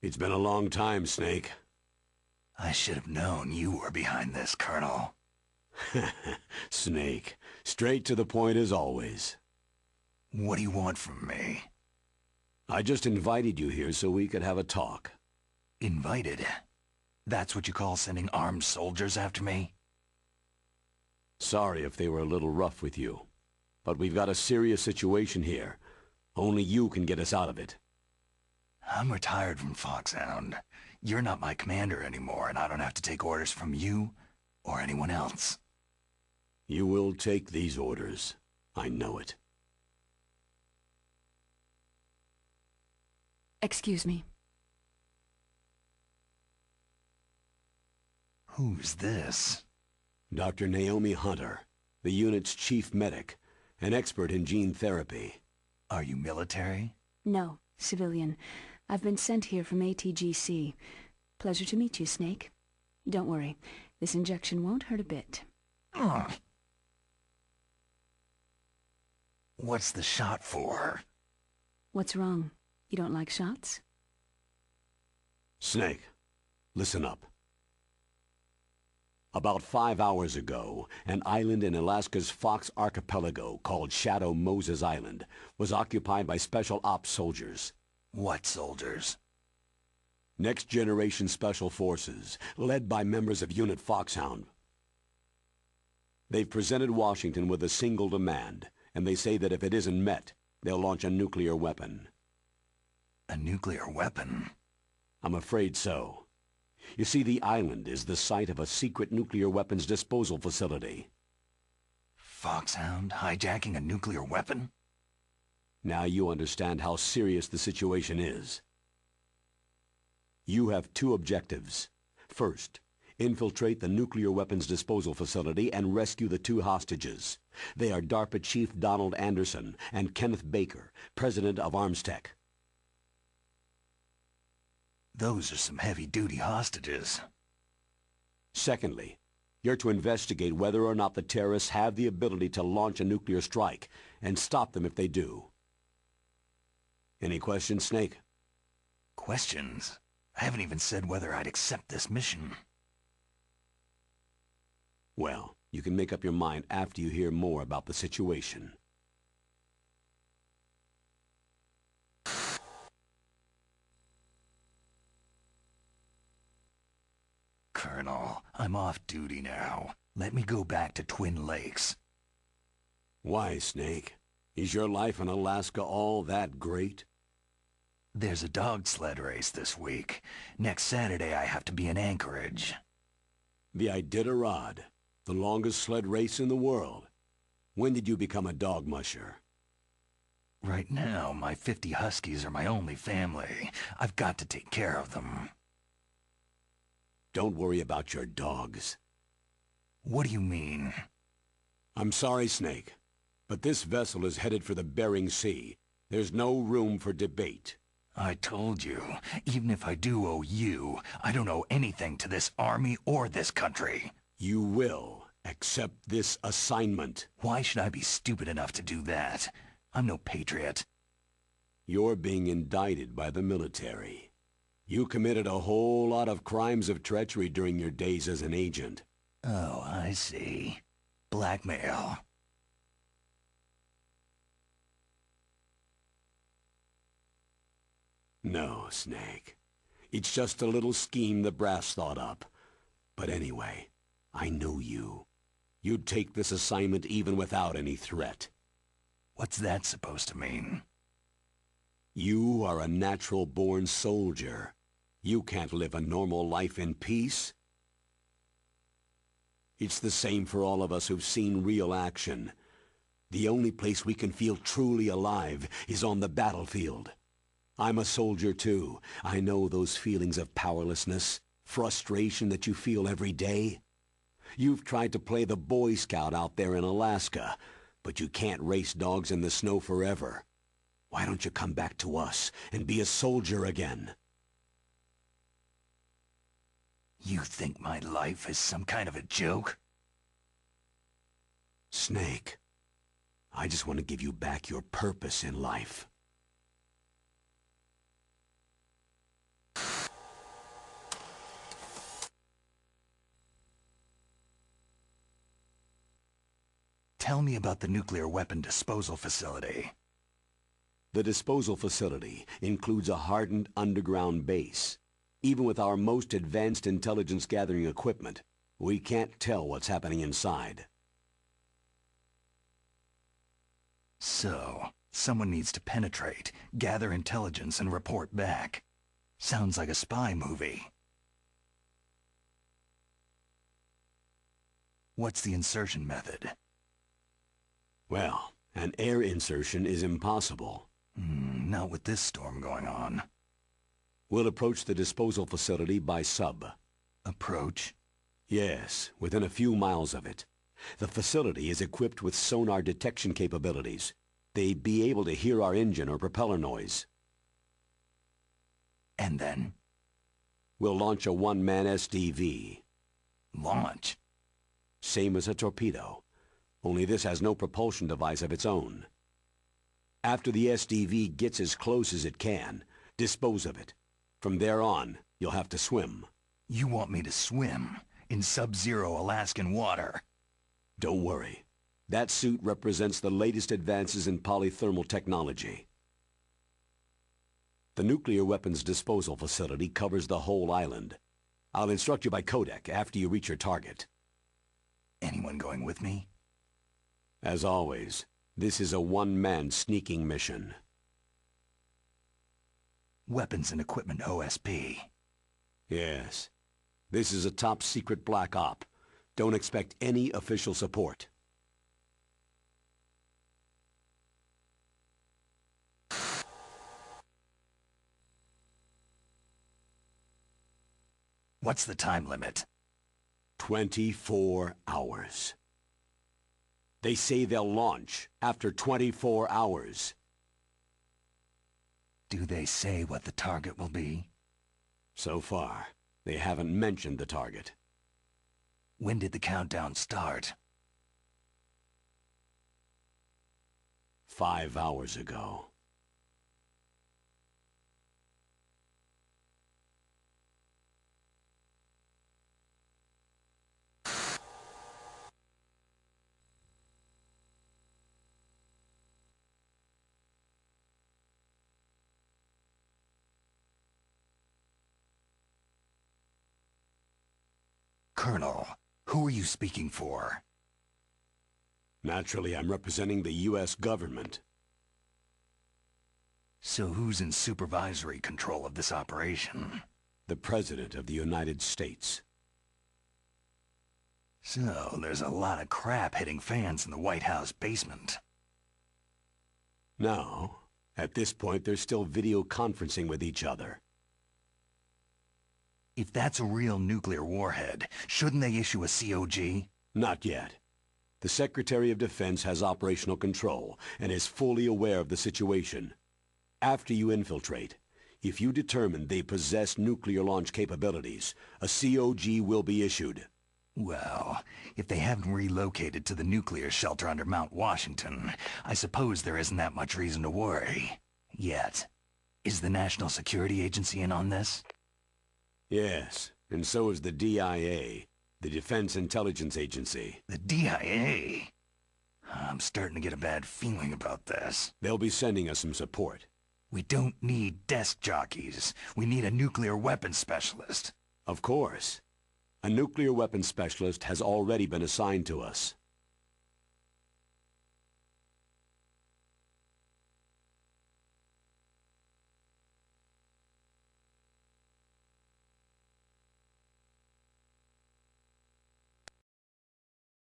It's been a long time, Snake. I should have known you were behind this, Colonel. Snake, straight to the point as always. What do you want from me? I just invited you here so we could have a talk. Invited? That's what you call sending armed soldiers after me? Sorry if they were a little rough with you, but we've got a serious situation here. Only you can get us out of it. I'm retired from Foxhound. You're not my commander anymore, and I don't have to take orders from you or anyone else. You will take these orders. I know it. Excuse me. Who's this? Dr. Naomi Hunter, the unit's chief medic, an expert in gene therapy. Are you military? No, civilian. I've been sent here from ATGC. Pleasure to meet you, Snake. Don't worry, this injection won't hurt a bit. Oh. What's the shot for? What's wrong? You don't like shots? Snake, listen up. About 5 hours ago, an island in Alaska's Fox Archipelago called Shadow Moses Island was occupied by Special Ops soldiers. What soldiers? Next Generation Special Forces, led by members of Unit Foxhound. They've presented Washington with a single demand, and they say that if it isn't met, they'll launch a nuclear weapon. A nuclear weapon? I'm afraid so. You see, the island is the site of a secret nuclear weapons disposal facility. Foxhound hijacking a nuclear weapon? Now you understand how serious the situation is. You have two objectives. First, infiltrate the nuclear weapons disposal facility and rescue the two hostages. They are DARPA Chief Donald Anderson and Kenneth Baker, President of Armstech. Those are some heavy-duty hostages. Secondly, you're to investigate whether or not the terrorists have the ability to launch a nuclear strike and stop them if they do. Any questions, Snake? Questions? I haven't even said whether I'd accept this mission. Well, you can make up your mind after you hear more about the situation. Colonel, I'm off duty now. Let me go back to Twin Lakes. Why, Snake? Is your life in Alaska all that great? There's a dog sled race this week. Next Saturday I have to be in Anchorage. The Iditarod, the longest sled race in the world. When did you become a dog musher? Right now, my 50 huskies are my only family. I've got to take care of them. Don't worry about your dogs. What do you mean? I'm sorry, Snake, but this vessel is headed for the Bering Sea. There's no room for debate. I told you, even if I do owe you, I don't owe anything to this army or this country. You will accept this assignment. Why should I be stupid enough to do that? I'm no patriot. You're being indicted by the military. You committed a whole lot of crimes of treachery during your days as an agent. Oh, I see. Blackmail. No, Snake. It's just a little scheme the brass thought up. But anyway, I know you. You'd take this assignment even without any threat. What's that supposed to mean? You are a natural-born soldier. You can't live a normal life in peace. It's the same for all of us who've seen real action. The only place we can feel truly alive is on the battlefield. I'm a soldier too. I know those feelings of powerlessness, frustration that you feel every day. You've tried to play the Boy Scout out there in Alaska, but you can't race dogs in the snow forever. Why don't you come back to us and be a soldier again? You think my life is some kind of a joke? Snake, I just want to give you back your purpose in life. Tell me about the nuclear weapon disposal facility. The disposal facility includes a hardened underground base. Even with our most advanced intelligence gathering equipment, we can't tell what's happening inside. So, someone needs to penetrate, gather intelligence, and report back. Sounds like a spy movie. What's the insertion method? Well, an air insertion is impossible. Not with this storm going on. We'll approach the disposal facility by sub. Approach? Yes, within a few miles of it. The facility is equipped with sonar detection capabilities. They'd be able to hear our engine or propeller noise. And then? We'll launch a one-man SDV. Launch? Same as a torpedo. Only this has no propulsion device of its own. After the SDV gets as close as it can, dispose of it. From there on, you'll have to swim. You want me to swim in sub-zero Alaskan water? Don't worry. That suit represents the latest advances in polythermal technology. The nuclear weapons disposal facility covers the whole island. I'll instruct you by codec after you reach your target. Anyone going with me? As always, this is a one-man sneaking mission. Weapons and equipment OSP. Yes. This is a top-secret black op. Don't expect any official support. What's the time limit? 24 hours. They say they'll launch after 24 hours. Do they say what the target will be? So far, they haven't mentioned the target. When did the countdown start? 5 hours ago. Colonel, who are you speaking for? Naturally, I'm representing the U.S. government. So who's in supervisory control of this operation? The President of the United States. So there's a lot of crap hitting fans in the White House basement. No. At this point, they're still video conferencing with each other. If that's a real nuclear warhead, shouldn't they issue a COG? Not yet. The Secretary of Defense has operational control and is fully aware of the situation. After you infiltrate, if you determine they possess nuclear launch capabilities, a COG will be issued. Well, if they haven't relocated to the nuclear shelter under Mount Washington, I suppose there isn't that much reason to worry. Yet. Is the National Security Agency in on this? Yes, and so is the DIA, the Defense Intelligence Agency. The DIA? I'm starting to get a bad feeling about this. They'll be sending us some support. We don't need desk jockeys. We need a nuclear weapons specialist. Of course. A nuclear weapons specialist has already been assigned to us.